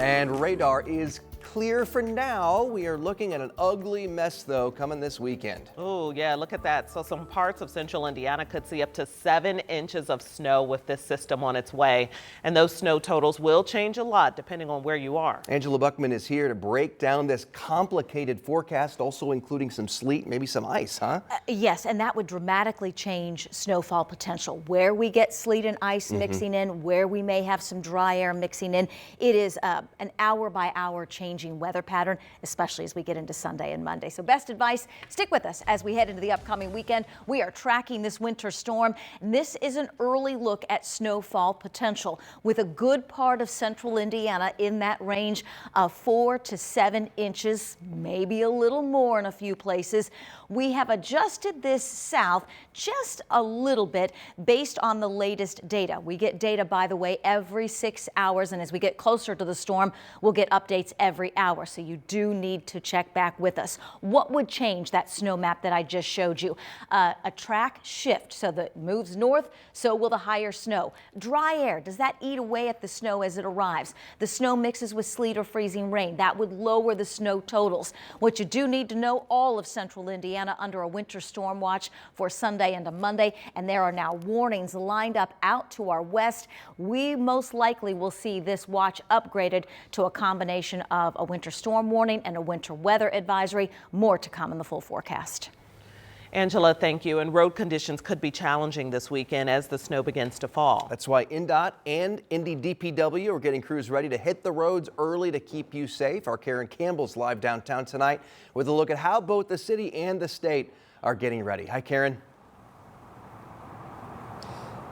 And radar is clear for now. We are looking at an ugly mess, though, coming this weekend. Oh, yeah, look at that. So some parts of central Indiana could see up to 7 inches of snow with this system on its way. And those snow totals will change a lot depending on where you are. Angela Buckman is here to break down this complicated forecast, also including some sleet, maybe some ice, huh? Yes, and that would dramatically change snowfall potential. Where we get sleet and ice mixing in, where we may have some dry air mixing in. It is an hour by hour changing weather pattern, especially as we get into Sunday and Monday. So best advice, stick with us as we head into the upcoming weekend. We are tracking this winter storm. And this is an early look at snowfall potential with a good part of central Indiana in that range of 4 to 7 inches, maybe a little more in a few places. We have adjusted this south just a little bit based on the latest data. We get data, by the way, every 6 hours, and as we get closer to the storm, we'll get updates every hour, so you do need to check back with us. What would change that snow map that I just showed you? A track shift, so that it moves north, so will the higher snow. Dry air, does that eat away at the snow as it arrives? The snow mixes with sleet or freezing rain. That would lower the snow totals. What you do need to know, all of central Indiana under a winter storm watch for Sunday into Monday, and there are now warnings lined up out to our west. We most likely will see this watch upgraded to a combination of a winter storm warning and a winter weather advisory. More to come in the full forecast. Angela, thank you. And road conditions could be challenging this weekend as the snow begins to fall. That's why INDOT and Indy DPW are getting crews ready to hit the roads early to keep you safe. Our Karen Campbell's live downtown tonight with a look at how both the city and the state are getting ready. Hi, Karen.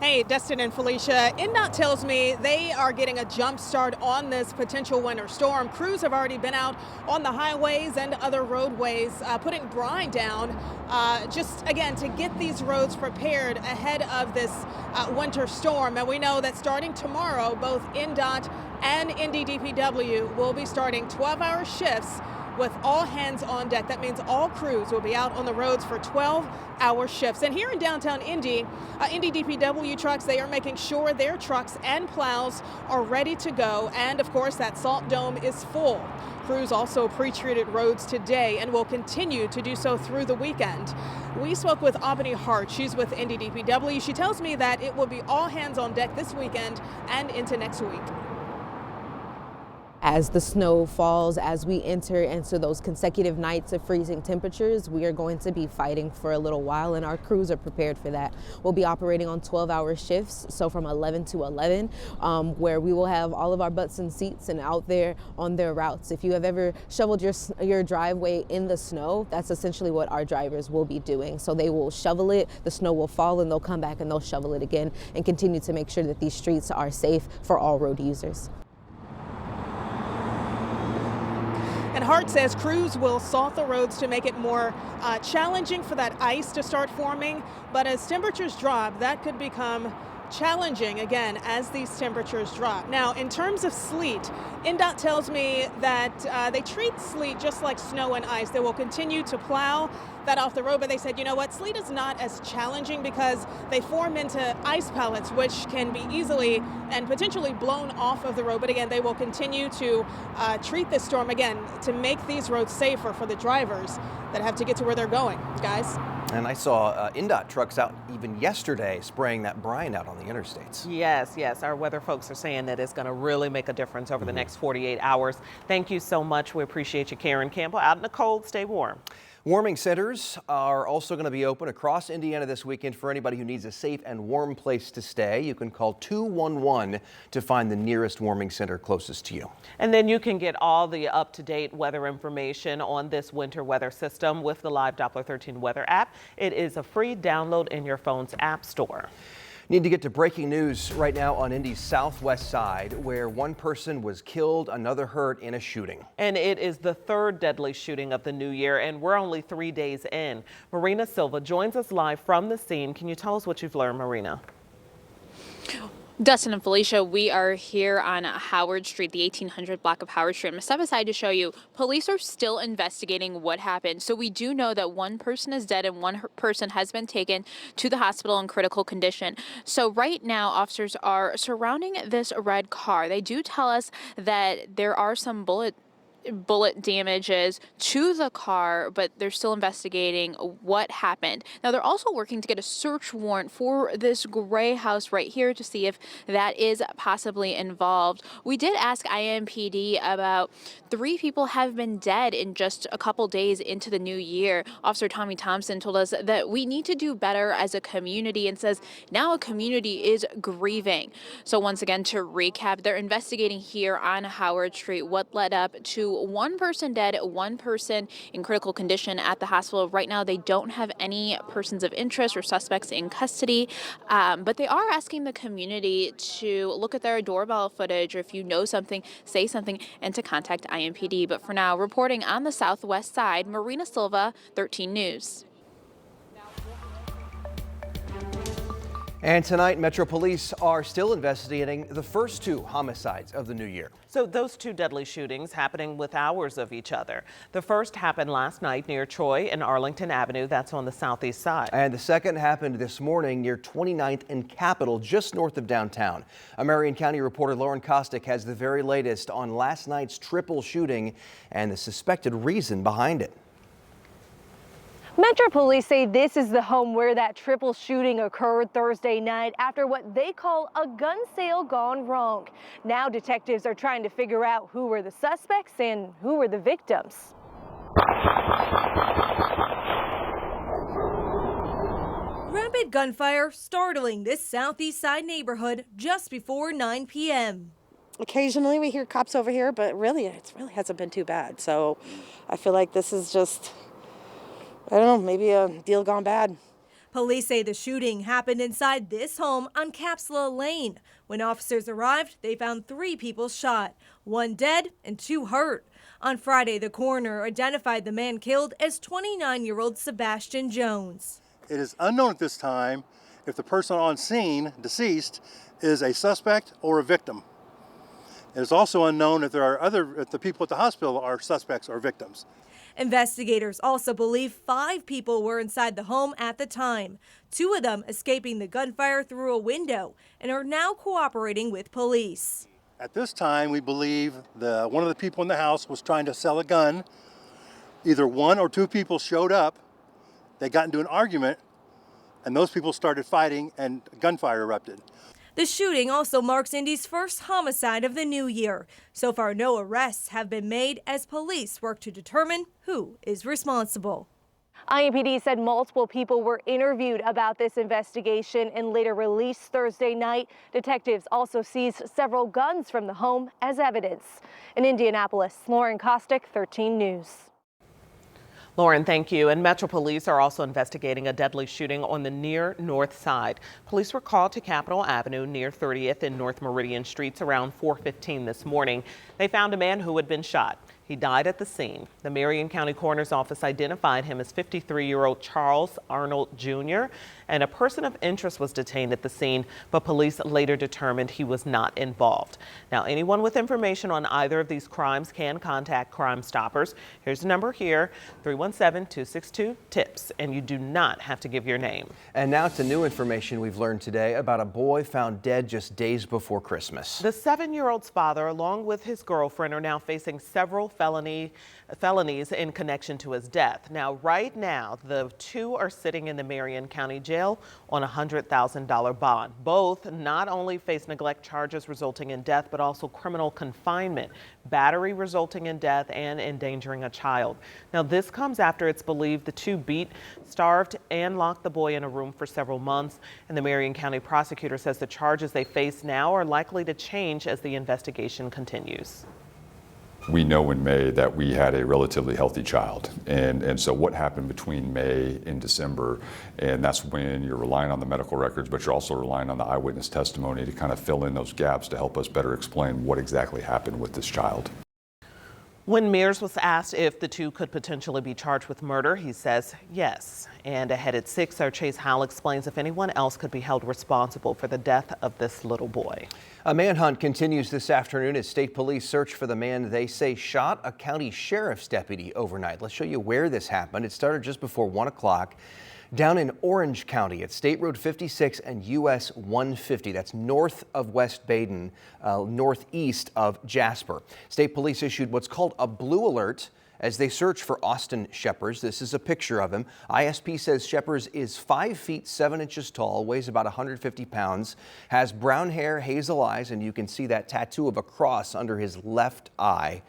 Hey, Destin and Felicia, INDOT tells me they are getting a jump start on this potential winter storm. Crews have already been out on the highways and other roadways putting brine down just, again, to get these roads prepared ahead of this winter storm. And we know that starting tomorrow, both INDOT and Indy DPW will be starting 12-hour shifts with all hands on deck. That means all crews will be out on the roads for 12-hour shifts. And here in downtown Indy, Indy DPW trucks, they are making sure their trucks and plows are ready to go. And of course, that salt dome is full. Crews also pre-treated roads today and will continue to do so through the weekend. We spoke with Albany Hart. She's with Indy DPW. She tells me that it will be all hands on deck this weekend and into next week. As the snow falls, as we enter into those consecutive nights of freezing temperatures, we are going to be fighting for a little while, and our crews are prepared for that. We'll be operating on 12-hour shifts, so from 11 to 11, where we will have all of our butts and seats and out there on their routes. If you have ever shoveled your driveway in the snow, that's essentially what our drivers will be doing. So they will shovel it, the snow will fall, and they'll come back and they'll shovel it again and continue to make sure that these streets are safe for all road users. And Hart says crews will salt the roads to make it more challenging for that ice to start forming. But as temperatures drop, that could become challenging again as these temperatures drop. Now, in terms of sleet, INDOT tells me that they treat sleet just like snow and ice. They will continue to plow that off the road, but they said, you know what, sleet is not as challenging because they form into ice pellets, which can be easily and potentially blown off of the road. But again, they will continue to treat this storm again to make these roads safer for the drivers that have to get to where they're going. Guys? And I saw INDOT trucks out even yesterday spraying that brine out on the interstates. Yes, yes. Our weather folks are saying that it's going to really make a difference over the next 48 hours. Thank you so much. We appreciate you, Karen Campbell. Out in the cold, stay warm. Warming centers are also going to be open across Indiana this weekend for anybody who needs a safe and warm place to stay. You can call 211 to find the nearest warming center closest to you. And then you can get all the up-to-date weather information on this winter weather system with the Live Doppler 13 weather app. It is a free download in your phone's app store. Need to get to breaking news right now on Indy's southwest side, where one person was killed, another hurt in a shooting. And it is the third deadly shooting of the new year, and we're only 3 days in. Marina Silva joins us live from the scene. Can you tell us what you've learned, Marina? Dustin and Felicia, we are here on Howard Street, the 1800 block of Howard Street. I'm going to step aside to show you, police are still investigating what happened. So we do know that one person is dead and one person has been taken to the hospital in critical condition. So right now, officers are surrounding this red car. They do tell us that there are some bullet damages to the car, but they're still investigating what happened. Now, they're also working to get a search warrant for this gray house right here to see if that is possibly involved. We did ask IMPD about 3 people have been dead in just a couple days into the new year. Officer Tommy Thompson told us that we need to do better as a community and says now a community is grieving. So once again, to recap, they're investigating here on Howard Street what led up to 1 person dead, 1 person in critical condition at the hospital. Right now, they don't have any persons of interest or suspects in custody, but they are asking the community to look at their doorbell footage, or if you know something, say something, and to contact IMPD. But for now, reporting on the southwest side, Marina Silva, 13 News. And tonight, Metro Police are still investigating the first 2 homicides of the new year. So those 2 deadly shootings happening with hours of each other. The first happened last night near Troy and Arlington Avenue. That's on the southeast side. And the second happened this morning near 29th and Capitol, just north of downtown. A Marion County reporter Lauren Kostick has the very latest on last night's triple shooting and the suspected reason behind it. Metro Police say this is the home where that triple shooting occurred Thursday night after what they call a gun sale gone wrong. Now detectives are trying to figure out who were the suspects and who were the victims. Rapid gunfire startling this southeast side neighborhood just before 9 p.m. Occasionally we hear cops over here, but really it hasn't been too bad. So I feel like this is just, I don't know, maybe a deal gone bad. Police say the shooting happened inside this home on Capsula Lane. When officers arrived, they found 3 people shot, 1 dead and 2 hurt. On Friday, the coroner identified the man killed as 29-year-old Sebastian Jones. It is unknown at this time if the person on scene, deceased, is a suspect or a victim. It is also unknown if if the people at the hospital are suspects or victims. Investigators also believe 5 people were inside the home at the time, 2 of them escaping the gunfire through a window, and are now cooperating with police. At this time, we believe one of the people in the house was trying to sell a gun. Either 1 or 2 people showed up, they got into an argument, and those people started fighting and gunfire erupted. The shooting also marks Indy's first homicide of the new year. So far, no arrests have been made as police work to determine who is responsible. IMPD said multiple people were interviewed about this investigation and later released Thursday night. Detectives also seized several guns from the home as evidence. In Indianapolis, Lauren Kostick, 13 News. Lauren, thank you. And Metro Police are also investigating a deadly shooting on the near north side. Police were called to Capitol Avenue near 30th and North Meridian Streets around 4:15 this morning. They found a man who had been shot. He died at the scene. The Marion County Coroner's Office identified him as 53-year-old Charles Arnold Jr., and a person of interest was detained at the scene, but police later determined he was not involved. Now, anyone with information on either of these crimes can contact Crime Stoppers. Here's the number here, 317-262-TIPS, and you do not have to give your name. And now to new information we've learned today about a boy found dead just days before Christmas. The 7-year-old's father, along with his girlfriend, are now facing several felonies in connection to his death. Now, right now, the 2 are sitting in the Marion County Jail on a $100,000 bond. Both not only face neglect charges resulting in death, but also criminal confinement, battery resulting in death, and endangering a child. Now, this comes after it's believed the 2 beat, starved, and locked the boy in a room for several months. And the Marion County prosecutor says the charges they face now are likely to change as the investigation continues. We know in May that we had a relatively healthy child, and so what happened between May and December, and that's when you're relying on the medical records, but you're also relying on the eyewitness testimony to kind of fill in those gaps to help us better explain what exactly happened with this child. When Mears was asked if the two could potentially be charged with murder, he says yes. And ahead at 6, our Chase Howell explains if anyone else could be held responsible for the death of this little boy. A manhunt continues this afternoon as state police search for the man they say shot a county sheriff's deputy overnight. Let's show you where this happened. It started just before 1 o'clock. Down in Orange County at State Road 56 and US 150. That's north of West Baden, northeast of Jasper. State police issued what's called a blue alert as they search for Austin Scheppers. This is a picture of him. ISP says Scheppers is 5 feet 7 inches tall, weighs about 150 pounds, has brown hair, hazel eyes, and you can see that tattoo of a cross under his left eye,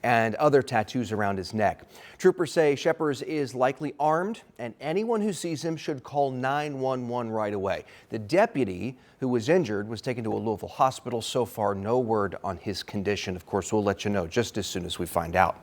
and other tattoos around his neck. Troopers say Scheppers is likely armed, and anyone who sees him should call 911 right away. The deputy who was injured was taken to a Louisville hospital. So far, no word on his condition. Of course, we'll let you know just as soon as we find out.